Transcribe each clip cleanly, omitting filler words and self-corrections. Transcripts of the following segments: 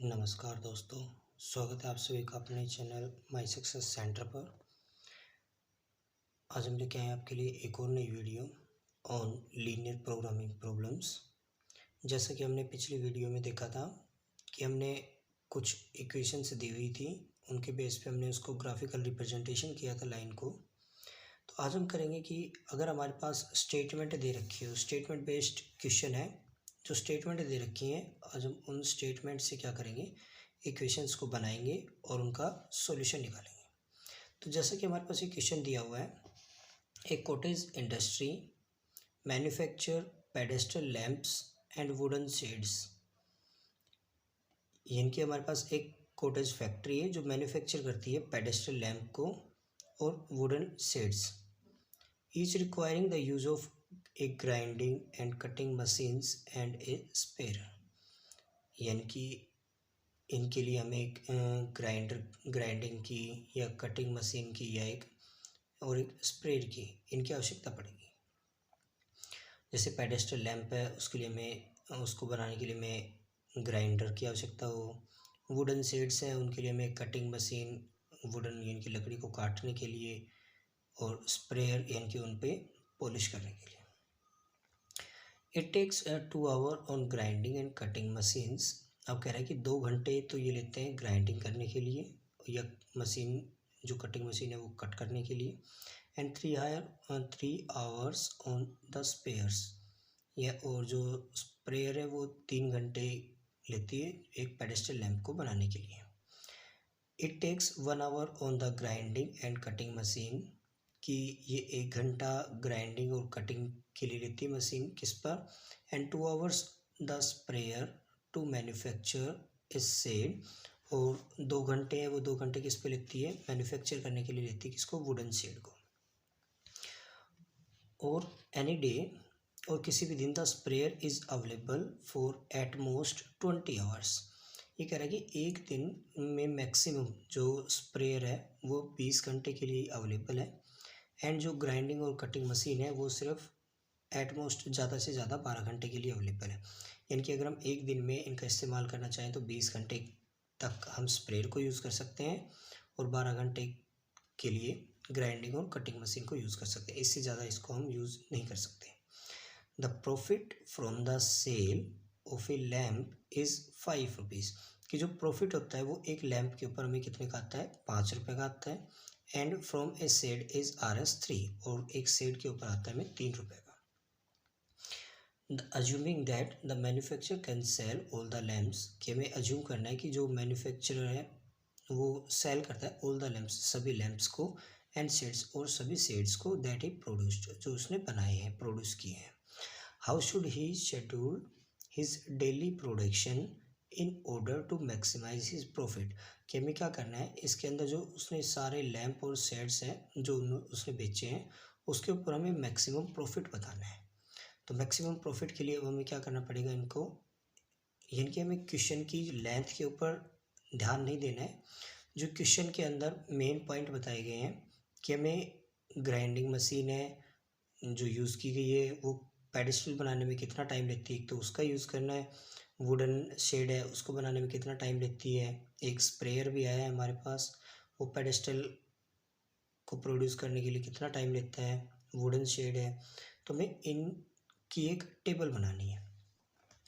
नमस्कार दोस्तों, स्वागत है आप सभी का अपने चैनल माई सक्सेस सेंटर पर। आज हम लेके आए आपके लिए एक और नई video on linear programming problems. जैसा कि हमने पिछली वीडियो में देखा था कि हमने कुछ इक्वेशंस दी हुई थी, उनके बेस पे हमने उसको ग्राफिकल रिप्रेजेंटेशन किया था लाइन को। तो आज हम करेंगे कि अगर हमारे पास स्टेटमेंट दे रखी हो, स्टेटमेंट बेस्ड क्वेश्चन है, जो स्टेटमेंट दे रखी हैं, आज हम उन स्टेटमेंट से क्या करेंगे, इक्वेशंस को बनाएंगे और उनका सॉल्यूशन निकालेंगे। तो जैसा कि हमारे पास एक क्वेश्चन दिया हुआ है, एक cottage industry manufacture pedestal lamps and wooden shades. यानी कि हमारे पास एक कॉटेज फैक्ट्री है जो मैन्युफैक्चर करती है पेडेस्टल लैंप को और wooden shades, each requiring the use of a grinding and cutting machines and a sprayer. यानी कि इनके लिए हमें एक ग्राइंडिंग की या कटिंग मशीन की या एक स्प्रेयर की इनकी आवश्यकता पड़ेगी। जैसे पेडेस्टल लैंप है, उसके लिए हमें उसको बनाने के लिए हमें ग्राइंडर की आवश्यकता हो। वुडन शेड्स हैं, उनके लिए हमें कटिंग मशीन, वुडन यानी कि लकड़ी को काटने के लिए, और स्प्रेयर यानी कि उन पर पॉलिश करने के लिए। It takes 2 hour on grinding and cutting machines. अब कह रहा है कि 2 घंटे तो ये लेते हैं ग्राइंडिंग करने के लिए या मशीन जो कटिंग मशीन है वो कट करने के लिए, and 3 hours on the sprayers, या और जो स्प्रेयर है वो 3 घंटे लेती है एक पेडेस्टल लैंप को बनाने के लिए। It takes 1 hour on the grinding and cutting machine, कि ये 1 घंटा ग्राइंडिंग और कटिंग के लिए लेती है मशीन किस पर, and 2 hours the sprayer to manufacture इस शेड, और 2 घंटे है वो 2 घंटे किस पे लेती है, मैन्युफैक्चर करने के लिए लेती है किसको, वुडन शेड को। और एनी डे, और किसी भी दिन, the sprayer is available for at most 20 hours. ये कह रहा है कि एक दिन में मैक्सिमम जो स्प्रेयर है वो 20 घंटे के लिए अवेलेबल है, एंड जो ग्राइंडिंग और कटिंग मशीन है वो सिर्फ एटमोस्ट ज़्यादा से ज़्यादा 12 घंटे के लिए अवेलेबल है। यानी कि अगर हम एक दिन में इनका इस्तेमाल करना चाहें तो 20 घंटे तक हम स्प्रेयर को यूज़ कर सकते हैं और 12 घंटे के लिए ग्राइंडिंग और कटिंग मशीन को यूज़ कर सकते हैं। इससे ज़्यादा इसको हम यूज़ नहीं कर सकते। The profit from the sale of a lamp is 5 rupees, कि जो प्रॉफिट होता है वो एक लैम्प के ऊपर हमें कितने का आता है, 5 रुपये का आता है, and from a shade is RS3, और एक शेड के ऊपर आता है हमें 3 रुपये का। Assuming that the manufacturer can sell all the lamps, कि हमें अज्यूम करना है कि जो मैन्युफैक्चरर है वो सेल करता है ऑल द लैम्प्स, सभी लैम्प्स को, एंड शेड्स, और सभी शेड्स को, दैट ही प्रोड्यूस्ड, जो उसने बनाए हैं, प्रोड्यूस किए हैं। How should he schedule his daily production in order to maximise his profit, कि हमें क्या करना है, इसके अंदर जो उसने सारे लैम्प और शेड्स हैं जो उसने बेचे हैं उसके ऊपर हमें मैक्सिमम प्रॉफिट बताना है। तो मैक्सिमम प्रॉफिट के लिए हमें क्या करना पड़ेगा, इनको यानी कि हमें क्वेश्चन की लेंथ के ऊपर ध्यान नहीं देना है। जो क्वेश्चन के अंदर मेन पॉइंट बताए गए हैं कि हमें ग्राइंडिंग मशीन है जो यूज़ की गई है वो पेडेस्टल बनाने में कितना टाइम लेती है, एक तो उसका यूज़ करना है। वुडन शेड है उसको बनाने में कितना टाइम लेती है। एक स्प्रेयर भी आया है हमारे पास, वो पेडेस्टल को प्रोड्यूस करने के लिए कितना टाइम लेता है। वुडन शेड है, तो हमें इन की एक टेबल बनानी है।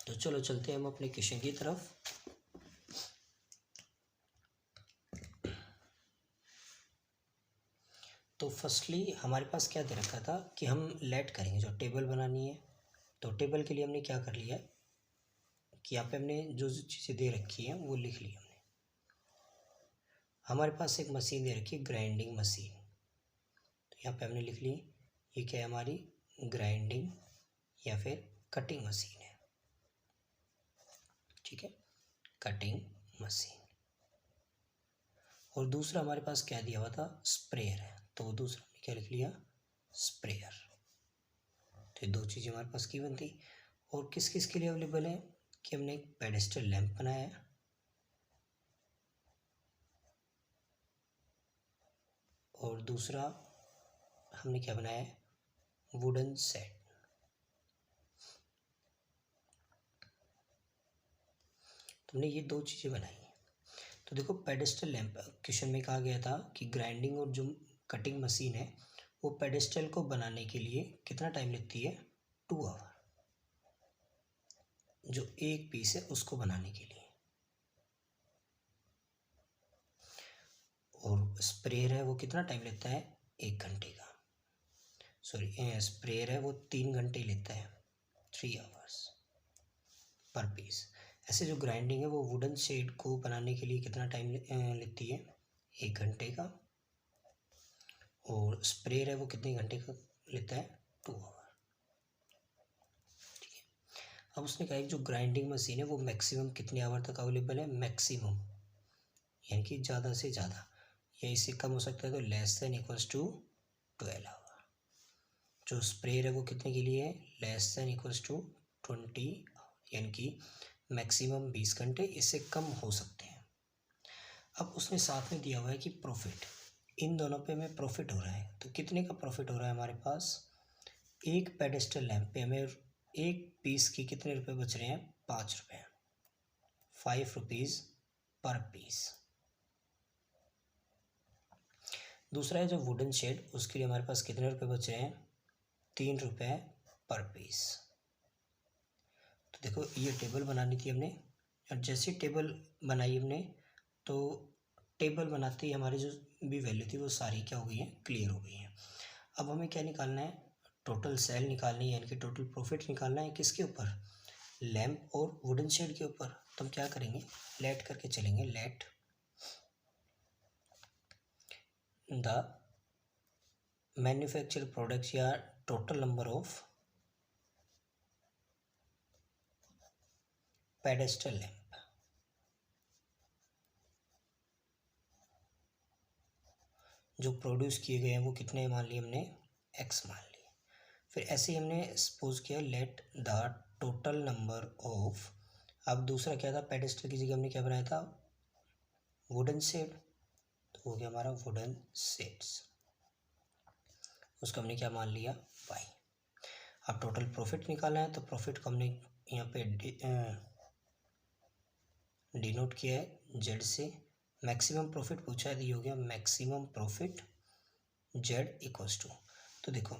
तो चलो चलते हैं हम अपने क्वेश्चन की तरफ। तो फर्स्टली हमारे पास क्या दे रखा था कि हम लेट करेंगे, जो टेबल बनानी है। तो टेबल के लिए हमने क्या कर लिया कि यहाँ पे हमने जो जो चीज़ें दे रखी हैं वो लिख ली हमने। हमारे पास एक मशीन दे रखी है, ग्राइंडिंग मशीन, तो यहाँ पे हमने लिख ली ये क्या है, हमारी ग्राइंडिंग या फिर कटिंग मशीन है। ठीक है, कटिंग मशीन। और दूसरा हमारे पास क्या दिया हुआ था, स्प्रेयर है, तो दूसरा हमने क्या लिख लिया, स्प्रेयर। तो ये 2 चीज़ें हमारे पास की बनती। और किस किस के लिए अवेलेबल है कि हमने एक पेडेस्टल लैंप बनाया है, और दूसरा हमने क्या बनाया है, वुडन सेट। तुमने ये दो चीज़ें बनाई हैं। तो देखो पेडेस्टल लैंप क्वेश्चन में कहा गया था कि ग्राइंडिंग और जो कटिंग मशीन है वो पेडेस्टल को बनाने के लिए कितना टाइम लेती है, 2 आवर, जो एक पीस है उसको बनाने के लिए। और स्प्रेयर है वो कितना टाइम लेता है, 1 घंटे का। सॉरी, स्प्रेयर है वो 3 घंटे लेता है, 3 आवर्स पर पीस। ऐसे जो ग्राइंडिंग है वो वुडन शेड को बनाने के लिए कितना टाइम लेती है, 1 घंटे का। और स्प्रेयर है वो कितने घंटे का लेता है, 2 आवर। ठीक है। अब उसने कहा कि जो ग्राइंडिंग मशीन है वो मैक्सिमम कितने आवर तक अवेलेबल है, मैक्सिमम यानी कि ज़्यादा से ज़्यादा, या इससे कम हो सकता है तो less than equals to 12 hour. जो स्प्रेयर है वो कितने के लिए है, लेस देन इक्वल्स टू 20, यानी कि मैक्सिमम 20 घंटे, इससे कम हो सकते हैं। अब उसने साथ में दिया हुआ है कि प्रॉफिट, इन दोनों पे हमें प्रॉफिट हो रहा है। तो कितने का प्रॉफिट हो रहा है हमारे पास, एक पेडेस्टल लैंप पे हमें एक पीस के कितने रुपए बच रहे हैं, 5 रुपये, 5 रुपीज़ पर पीस। दूसरा है जो वुडन शेड, उसके लिए हमारे पास कितने रुपए बच रहे हैं, 3 रुपये पर पीस। तो देखो ये टेबल बनानी थी हमने, और जैसे टेबल बनाई हमने तो टेबल बनाते ही हमारी जो भी वैल्यू थी वो सारी क्या हो गई है, क्लियर हो गई है। अब हमें क्या निकालना है, टोटल सेल निकालनी है, यानी कि टोटल प्रॉफिट निकालना है। किसके ऊपर, लैंप और वुडन शेड के ऊपर। तो हम क्या करेंगे, लेट करके चलेंगे, लेट द मैन्युफैक्चर प्रोडक्ट्स या total number of pedestal lamp, जो प्रोड्यूस किए गए हैं वो कितने मान लिए हमने, एक्स मान लिए। फिर ऐसे ही हमने सपोज किया let the total number of, अब दूसरा क्या था, पेडेस्टल की जगह हमने क्या बनाया था, वुडन शेड, तो हो गया हमारा वुडन शेड्स, उसको हमने क्या मान लिया, वाई। अब टोटल प्रॉफिट निकालना है, तो प्रॉफिट को हमने यहाँ पे डिनोट किया है जेड से। मैक्सिमम प्रॉफिट पूछा है तो ये हो गया maximum profit Z equals to, तो देखो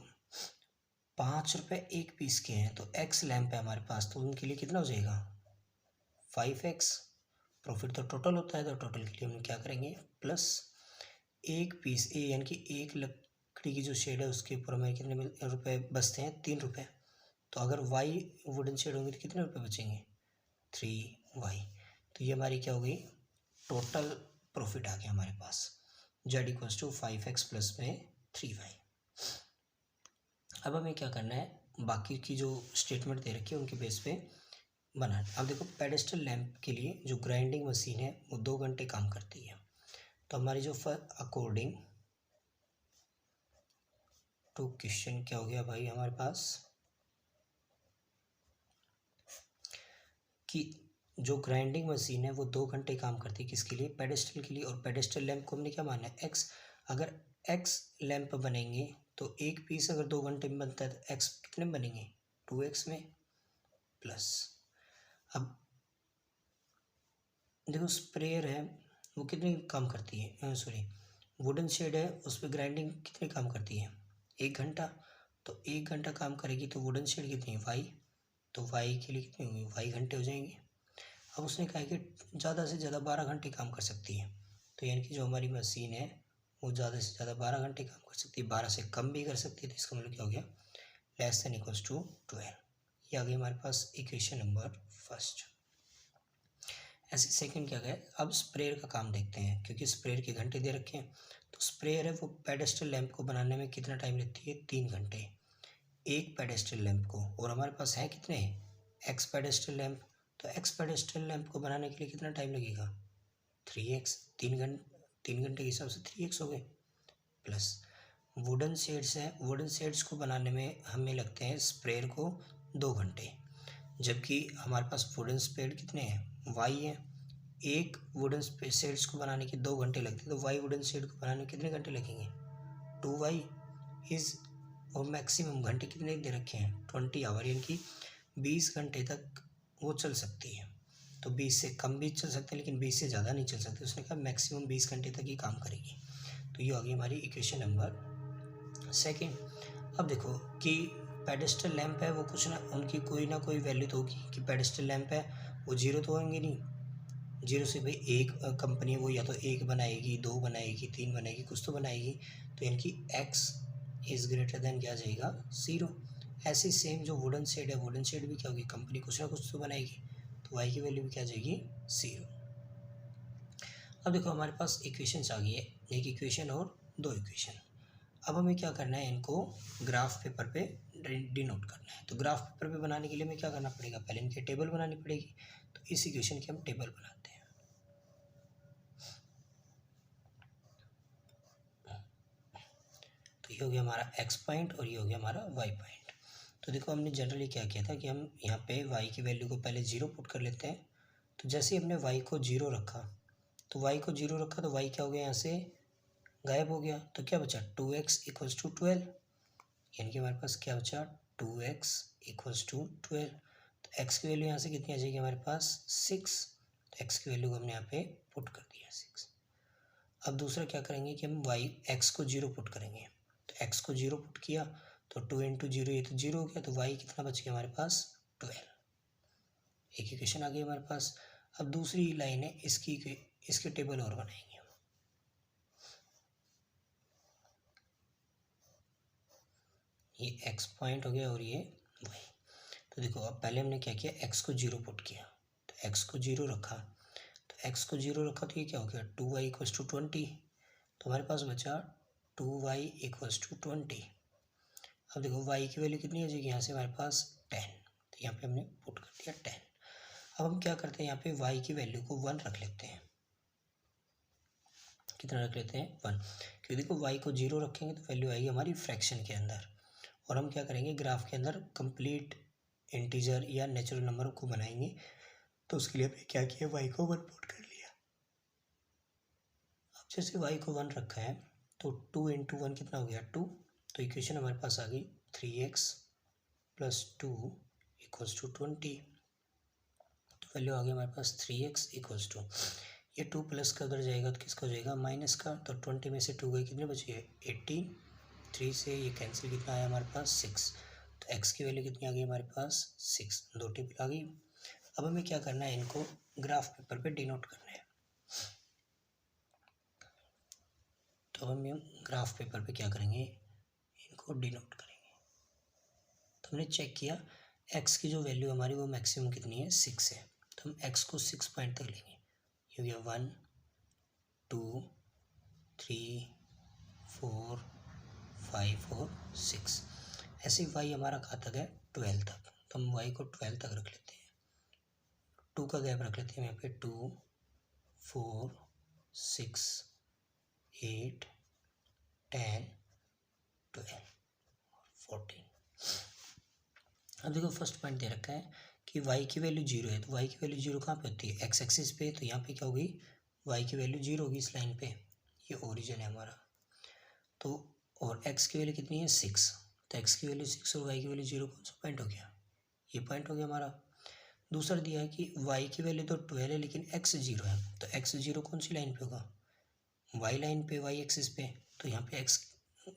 5 रुपये एक पीस के हैं, तो एक्स लैंप है हमारे पास, तो उनके लिए कितना हो जाएगा, 5x। प्रॉफिट तो टोटल होता है, तो टोटल के लिए हम क्या करेंगे, प्लस एक पीस ए, यानी कि एक लकड़ी की जो शेड है उसके ऊपर हमें कितने रुपए बचते हैं, 3 रुपये। तो अगर वाई वुडन शेड होंगे तो कितने रुपए बचेंगे, 3y। तो ये हमारी क्या हो गई, टोटल प्रॉफिट आ गया हमारे पास, Z equals to 5x plus में 3y। अब हमें क्या करना है, बाकी की जो स्टेटमेंट दे रखी है उनके बेस पे बनाना। अब देखो पेडेस्टल लैंप के लिए जो ग्राइंडिंग मशीन है वो 2 घंटे काम करती है। तो हमारी जो अकॉर्डिंग टू क्वेश्चन क्या हो गया भाई हमारे पास, कि जो ग्राइंडिंग मशीन है वो 2 घंटे काम करती है, किसके लिए, पेडेस्टल के लिए। और पेडेस्टल लैंप को हमने क्या माना है, एक्स। अगर एक्स लैंप बनेंगे तो एक पीस अगर 2 घंटे में बनता है तो एक्स कितने में बनेंगे, 2x में, प्लस। अब देखो स्प्रेयर है वो कितने काम करती है, सॉरी वुडन शेड है उस पर ग्राइंडिंग कितने काम करती है, 1 घंटा। तो 1 घंटा काम करेगी तो वुडन शेड कितनी है, वाई। तो वाई के लिए कितने होंगे, वाई घंटे हो जाएंगे। अब उसने कहा कि ज़्यादा से ज़्यादा 12 घंटे काम कर सकती है। तो यानी कि जो हमारी मशीन है वो ज़्यादा से ज़्यादा 12 घंटे काम कर सकती है, 12 से कम भी कर सकती है। तो इसका मतलब क्या हो गया, लेस देन इक्वल्स टू 12। ये आ गई हमारे पास इक्वेशन नंबर फर्स्ट। ऐसे सेकंड क्या गया, अब स्प्रेयर का काम देखते हैं, क्योंकि स्प्रेयर के घंटे दे रखे हैं। तो स्प्रेयर है वो पेडेस्टल लैंप को बनाने में कितना टाइम लेती है, 3 घंटे एक पेडेस्टल लैंप को। और हमारे पास है कितने, एक्स पेडेस्टल लैंप। तो एक्स पेडेस्टल लैंप को बनाने के लिए कितना टाइम लगेगा, 3x। 3 घंटे के हिसाब से 3x हो गए, प्लस वुडन शेड्स है, वुडन शेड्स को बनाने में हमें लगते हैं स्प्रेयर को 2 घंटे, जबकि हमारे पास वुडन स्पेड कितने हैं, वाई है। एक वुडन शेड्स को बनाने के 2 घंटे लगते हैं, तो वाई वुडन शेड को बनाने में कितने घंटे लगेंगे, 2y इज। और मैक्सिमम घंटे कितने दे रखे हैं, 20 आवर, यानी कि 20 घंटे तक वो चल सकती है। तो 20 से कम भी चल सकते हैं लेकिन 20 से ज़्यादा नहीं चल सकते। उसने कहा मैक्सिमम 20 घंटे तक ही काम करेगी। तो ये होगी हमारी इक्वेशन नंबर सेकेंड। अब देखो कि पेडेस्टल लैंप है वो कुछ ना, उनकी कोई ना कोई वैल्यू तो होगी कि पेडेस्टल लैंप है वो जीरो तो होंगे नहीं, जीरो से भाई एक कंपनी वो या तो एक बनाएगी, दो बनाएगी, तीन बनाएगी, कुछ तो बनाएगी। तो इनकी x इज़ ग्रेटर देन क्या आ जाएगा, ज़ीरो। ऐसे सेम जो वुडन शेड है, वुडन शेड भी क्या होगी, कंपनी कुछ ना कुछ तो बनाएगी, तो y की वैल्यू भी क्या आ जाएगी, ज़ीरो। अब देखो हमारे पास इक्वेशंस आ गई है, एक इक्वेशन और दो इक्वेशन। अब हमें क्या करना है, इनको ग्राफ पेपर पे डिनोट करना है। तो ग्राफ पेपर पे बनाने के लिए हमें क्या करना पड़ेगा, पहले इनकी टेबल बनानी पड़ेगी। तो इस इक्वेशन की हम टेबल बनाते हैं। तो ये हो गया हमारा x पॉइंट और ये हो गया हमारा y पॉइंट। तो देखो हमने जनरली क्या किया था कि हम यहाँ पे y की वैल्यू को पहले ज़ीरो पुट कर लेते हैं। तो जैसे ही हमने y को ज़ीरो रखा, तो y को ज़ीरो रखा तो y क्या हो गया, यहाँ से गायब हो गया। तो क्या बचा, 2x इक्वल्स टू 12, यानी कि हमारे पास क्या बचा, 2x इक्वल्स टू 12। तो x की वैल्यू यहाँ से कितनी आ जाएगी हमारे पास, 6। तो x की वैल्यू को हमने यहाँ पे पुट कर दिया 6। अब दूसरा क्या करेंगे कि हम x को ज़ीरो पुट करेंगे। तो x को ज़ीरो पुट किया तो 2 इंटू जीरो, ये तो जीरो हो गया, तो y कितना बच गया हमारे पास, 12। एक इक्वेशन आ गई हमारे पास। अब दूसरी लाइन है, इसकी टेबल और बनाएंगे। ये x पॉइंट हो गया और ये y। तो देखो अब पहले हमने क्या किया, x को ज़ीरो पुट किया, तो x को ज़ीरो रखा, तो x को ज़ीरो रखा तो ये क्या हो गया, 2y इक्वल्स टू 20। तो हमारे पास बचा 2y इक्वल्स टू 20। अब देखो y की वैल्यू कितनी आ जाएगी, यहाँ से हमारे पास 10, तो यहाँ पे हमने पुट कर दिया 10। अब हम क्या करते हैं, यहाँ पे y की वैल्यू को 1 रख लेते हैं। कितना रख लेते हैं, 1, क्योंकि देखो y को 0 रखेंगे तो वैल्यू आएगी हमारी फ्रैक्शन के अंदर। और हम क्या करेंगे, ग्राफ के अंदर कंप्लीट इंटीजर या नेचुरल नंबर को बनाएंगे। तो उसके लिए हमने क्या किया, y को 1 पुट कर लिया। अब जैसे y को 1 रखा है तो 2 इंटू 1 कितना हो गया, 2। तो इक्वेशन हमारे पास आ गई 3x प्लस 2 इक्वल्स टू 20। तो वैल्यू आ गई हमारे पास 3x इक्वल्स टू, ये 2 प्लस का उधर जाएगा तो किसका हो जाएगा, माइनस का। तो 20 में से 2 गई, कितने बचे, 18। 3 से ये कैंसिल, कितना आया हमारे पास, 6। तो x की वैल्यू कितनी आ गई हमारे पास, 6, दो टेबल आ गई। अब हमें क्या करना है, इनको ग्राफ पेपर पे डिनोट करना है। तो हम ग्राफ पेपर पे क्या करेंगे, इनको डिनोट करेंगे। तो हमने चेक किया x की जो वैल्यू हमारी वो मैक्सिमम कितनी है, 6 है। तो हम x को 6 पॉइंट तक लेंगे। ये हो गया 1 2 3 4 5 और 6। ऐसे ही y हमारा कहाँ तक है, 12 तक। तो हम y को 12 तक रख लेते हैं, 2 का गैप रख लेते हैं यहाँ पे, 2 4 6 8 10 12 14। अब देखो फर्स्ट पॉइंट दे रखा है कि y की वैल्यू 0 है। तो y की वैल्यू 0 कहाँ पे होती है, x एक्सिस पे। तो यहाँ पे क्या होगी, y की वैल्यू 0 होगी इस लाइन पे, ये ओरिजिन है हमारा। तो और x की वैल्यू कितनी है, 6। तो x की वैल्यू 6 और y की वैल्यू 0, कौन सा पॉइंट हो गया, ये पॉइंट हो गया हमारा। दूसरा दिया है कि y की वैल्यू तो 12 है लेकिन x 0 है। तो x 0 कौन सी लाइन पे होगा, y लाइन पे, y एक्सिस पे। तो यहाँ पे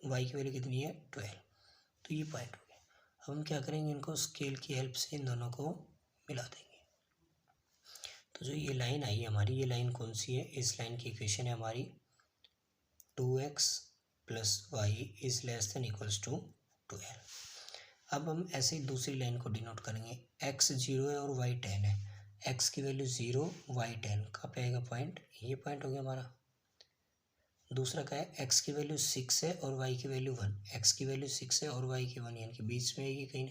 y की वैल्यू कितनी है, 12। तो ये पॉइंट हो गया। अब हम क्या करेंगे, इनको स्केल की हेल्प से इन दोनों को मिला देंगे। तो जो ये लाइन आई हमारी, ये लाइन कौन सी है, इस लाइन की इक्वेशन है हमारी 2x plus y is less than equals to 12। अब हम ऐसे ही दूसरी लाइन को डिनोट करेंगे, x 0 है और y 10 है। x की वैल्यू 0, y 10, कहाँ पे आएगा पॉइंट, ये पॉइंट हो गया हमारा। दूसरा क्या है, x की वैल्यू 6 है और y की वैल्यू 1। x की वैल्यू 6 है और y की 1, यानी कि बीच में आएगी कहीं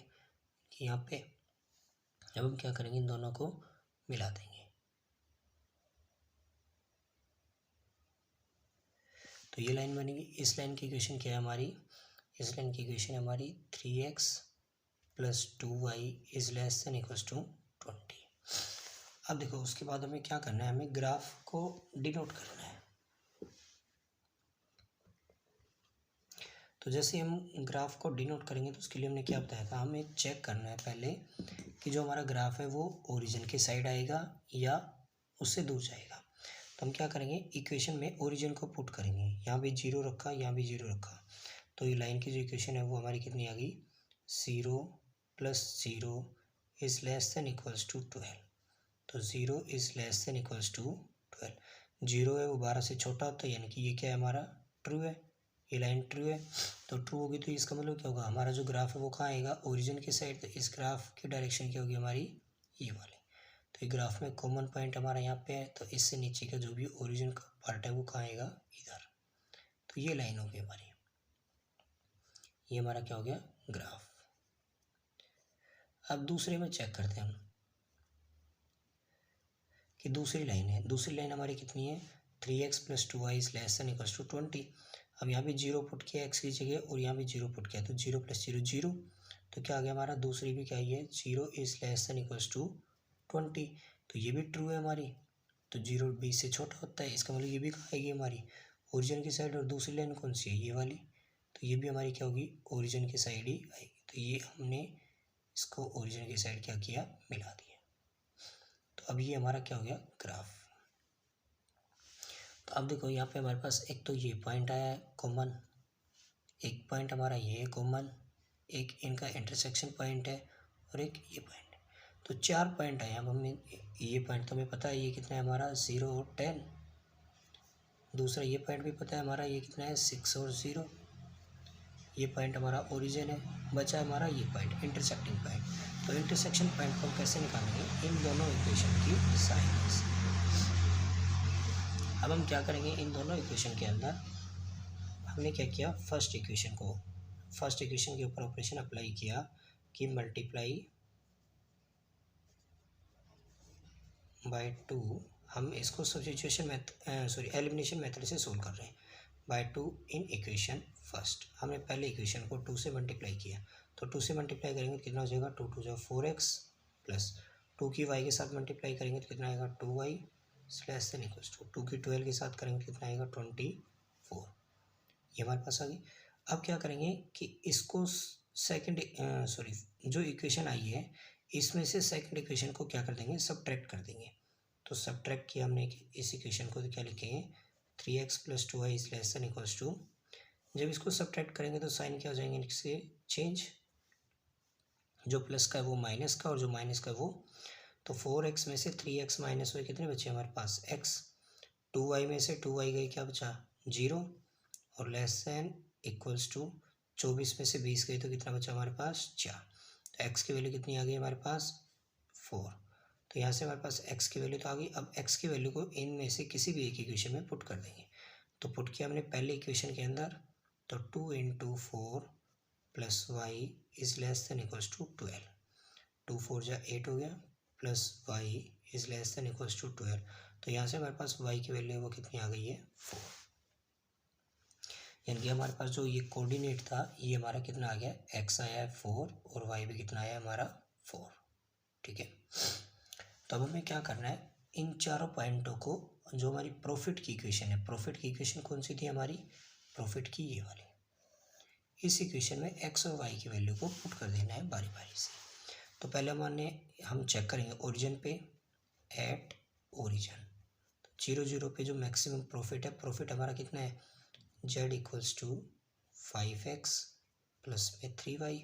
यहाँ पे। अब हम क्या करेंगे, इन दोनों को मिला देंगे। तो ये लाइन बनेगी। इस लाइन की इक्वेशन क्या है हमारी, इस लाइन की इक्वेशन है हमारी 3x plus 2y is less than equals to 20। अब देखो उसके बाद हमें क्या करना है, हमें ग्राफ को डिनोट करना है। तो जैसे हम ग्राफ को डिनोट करेंगे तो उसके लिए हमने क्या बताया था, हमें चेक करना है पहले कि जो हमारा ग्राफ है वो ओरिजिन के साइड आएगा या उससे दूर जाएगा। तो हम क्या करेंगे, इक्वेशन में ओरिजिन को पुट करेंगे। यहाँ भी 0 रखा, यहाँ भी 0 रखा, तो ये लाइन की जो इक्वेशन है वो हमारी कितनी आ गई, 0 + 0 is less than equals to 12। तो 0 is less than equals to 12। 0 है वो 12 से छोटा होता है, यानी कि ये क्या है हमारा, ट्रू है, ये लाइन ट्रू है। तो ट्रू होगी तो इसका मतलब क्या होगा, हमारा जो ग्राफ है वो कहाँ आएगा, ओरिजिन की साइड। तो इस ग्राफ की डायरेक्शन क्या होगी हमारी, ये वाली। तो ये ग्राफ में कॉमन पॉइंट हमारा यहाँ पे है, तो इससे नीचे का जो भी ओरिजिन का पार्ट है वो कहाँ आएगा, इधर। तो ये लाइन होगी हमारी, ये हमारा क्या हो गया, ग्राफ। अब दूसरे में चेक करते हैं हम कि दूसरी लाइन है, दूसरी लाइन हमारी कितनी है, 3x + 2y is less than equals to 20। अब यहाँ भी 0 पुट किया x की जगह और यहाँ भी 0 पुट किया, तो 0 + 0 0। तो क्या आ गया हमारा, दूसरी भी क्या है, 0 is less than equals to 20। तो ये भी ट्रू है हमारी, तो 0 20 से छोटा होता है, इसका मतलब ये भी कहाँ आएगी हमारी, ओरिजिन की साइड। और दूसरी लाइन कौन सी है, ये वाली, तो ये भी हमारी क्या होगी, ओरिजिन की साइड ही आएगी। तो ये हमने इसको ओरिजिन की साइड क्या किया, मिला दिया। तो अब ये हमारा क्या हो गया, ग्राफ। तो अब देखो यहाँ पे हमारे पास एक तो ये पॉइंट आया है कॉमन, एक पॉइंट हमारा ये है कॉमन, एक इनका इंटरसेक्शन पॉइंट है और एक ये पॉइंट है। तो 4 पॉइंट आए। अब हमें ये पॉइंट तो हमें पता है ये कितना है हमारा, 0 और 10। दूसरा ये पॉइंट भी पता है हमारा, ये कितना है, 6 और 0। ये पॉइंट हमारा ओरिजिन है, बचा हमारा ये पॉइंट इंटरसेक्टिंग पॉइंट। तो इंटरसेक्शन पॉइंट को हम कैसे निकालेंगे, इन दोनों इक्वेशन की साइन से। अब हम क्या करेंगे, इन दोनों इक्वेशन के अंदर हमने क्या किया, फर्स्ट इक्वेशन के ऊपर ऑपरेशन अप्लाई किया कि मल्टीप्लाई बाय 2। हम इसको सब्स्टिट्यूशन एलिमिनेशन मेथड से सोल्व कर रहे हैं। बाय 2 इन इक्वेशन फर्स्ट, हमने पहले इक्वेशन को 2 से मल्टीप्लाई किया, तो 2 से मल्टीप्लाई करेंगे तो कितना हो जाएगा, 2 × 2 = 4x प्लस 2 की y के साथ मल्टीप्लाई करेंगे तो कितना आएगा, 2y less than equals to 2 की 12 के साथ करेंगे तो कितना आएगा, 24। ये हमारे पास आ गई। अब क्या करेंगे कि इसको जो इक्वेशन आई है इसमें से सेकंड इक्वेशन को क्या कर देंगे, सब्ट्रैक्ट कर देंगे। तो सब्ट्रैक्ट किया हमने कि इस इक्वेशन को तो क्या लिखेंगे, 3x + 2y is less than equals to, जब इसको सब्ट्रैक्ट करेंगे तो साइन क्या हो जाएंगे इससे चेंज, जो प्लस का है वो माइनस का और जो माइनस का है वो, तो 4x में से 3x माइनस हुए कितने बचे हमारे पास, x। 2y में से 2y गई, क्या बचा, 0 और लेस देन इक्वल्स टू 24 में से 20 गई तो कितना बचा हमारे पास, 4। तो x की वैल्यू कितनी आ गई हमारे पास, 4। तो यहाँ से हमारे पास x की वैल्यू तो आ गई। अब x की वैल्यू को इन में से किसी भी एक इक्वेशन में पुट कर देंगे। तो पुट किया हमने पहले इक्वेशन के अंदर, तो 2 × 4 + y is less than equals to 12। 2 4 = 8 हो गया, plus y is less than equals to 12। तो यहाँ से हमारे पास y की वैल्यू वो कितनी आ गई है, 4। यानी कि हमारे पास जो ये कोऑर्डिनेट था ये हमारा कितना आ गया, x आया है 4 और y भी कितना आया हमारा 4। ठीक है। तो अब हमें क्या करना है, इन चारों पॉइंटों को, जो हमारी प्रॉफिट की इक्वेशन है, प्रॉफिट की इक्वेशन कौन सी थी हमारी, प्रॉफिट की ये वाली, इस इक्वेशन में x और y की वैल्यू को पुट कर देना है बारी बारी से। तो पहले हम चेक करेंगे ओरिजिन पे, एट ओरिजिन 0 0 पे जो मैक्सिमम प्रॉफिट है, प्रॉफिट हमारा कितना है, z = 5x प्लस में 3y।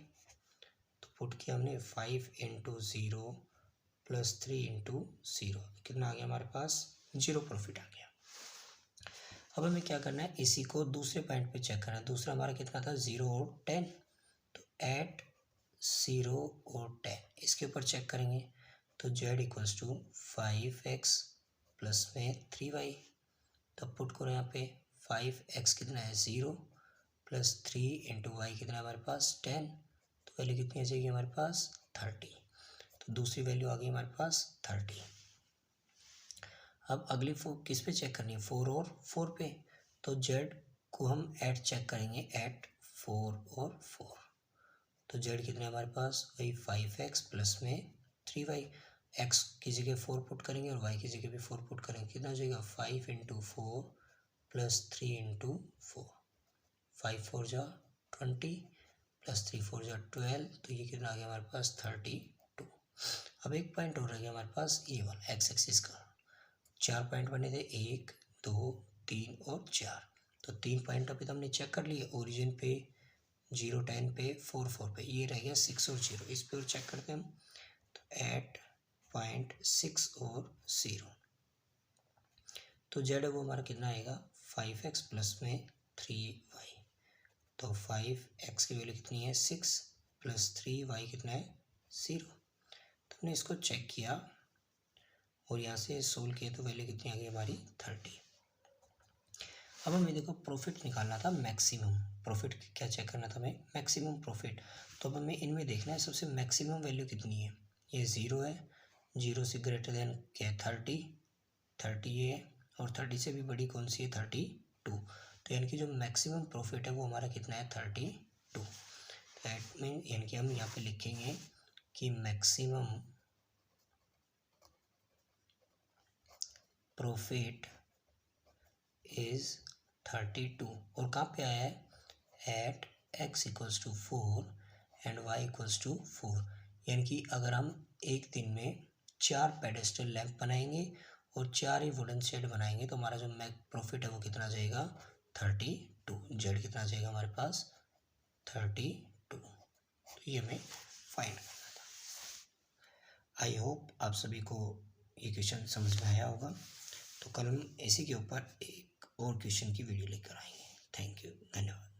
तो पुट किया हमने 5 × 0 + 3 × 0, कितना आ गया हमारे पास, 0 प्रॉफिट आ गया। अब हमें क्या करना है, इसी को दूसरे पॉइंट पे चेक करना है। दूसरा हमारा कितना था, 0 और 10। तो एट 0 और 10 इसके ऊपर चेक करेंगे तो z = 5x प्लस में 3y। तब पुट करो यहाँ पे 5x कितना है, 0 प्लस 3 × y कितना है हमारे पास, 10। तो वैल्यू कितनी आ जाएगी हमारे पास, 30। तो दूसरी वैल्यू आ गई हमारे पास 30। अब अगली किस पे चेक करनी है, 4 और 4 पे। तो z को हम एट चेक करेंगे, एट 4 और 4। तो z कितने हमारे पास, वही 5x प्लस में 3y। x की जगह 4 पुट करेंगे और y की जगह भी 4 पुट करेंगे, कितना हो जाएगा, 5 × 4 प्लस 3 × 4। 5 4 = 20 प्लस 3 4 = 12। तो ये कितना आ गया हमारे पास, 32। अब एक पॉइंट और रह गया हमारे पास, ये वाला एक्स एक्सिस का। 4 पॉइंट बने थे, 1 2 3 और 4। तो 3 पॉइंट अभी तो हमने चेक कर लिए, ओरिजिन पे, 0 10 पे, 4 4 पे। ये रह गया 6 और 0, इस पे और चेक करते हैं हम। तो एट पॉइंट 6 और 0, तो जेड है वो हमारा कितना आएगा, 5x प्लस में 3y। तो 5x की वैल्यू कितनी है 6 प्लस 3y कितना है 0। तो हमने इसको चेक किया और यहाँ से सोल्व किया तो वैल्यू कितनी आ गई हमारी 30। अब हमें देखो प्रॉफिट निकालना था, मैक्सिमम प्रॉफिट क्या चेक करना था हमें, मैक्सिमम प्रॉफिट। तो अब हमें इनमें देखना है सबसे मैक्सिमम वैल्यू कितनी है। ये 0 है, 0 से ग्रेटर देन क्या है 30 ये है, और 30 से भी बड़ी कौन सी है 32। तो यानी कि जो मैक्सिमम प्रॉफिट है वो हमारा कितना है 32। दैट मीन यानी कि हम यहाँ पे लिखेंगे कि मैक्सिमम प्रॉफिट इज 32। और कहाँ पे आया है, at x equals to 4 and y equals to 4। यानी कि अगर हम एक दिन में 4 पेडेस्टल लैंप बनाएंगे और 4 ही वुडन शेड बनाएंगे तो हमारा जो मैक प्रॉफिट है वो कितना जाएगा 32। जेड कितना जाएगा हमारे पास 32। तो ये हमें फाइंड करना था। आई होप आप सभी को ये क्वेश्चन समझ में आया होगा। तो कल हम इसी के ऊपर एक और क्वेश्चन की वीडियो लेकर आएंगे। थैंक यू, धन्यवाद।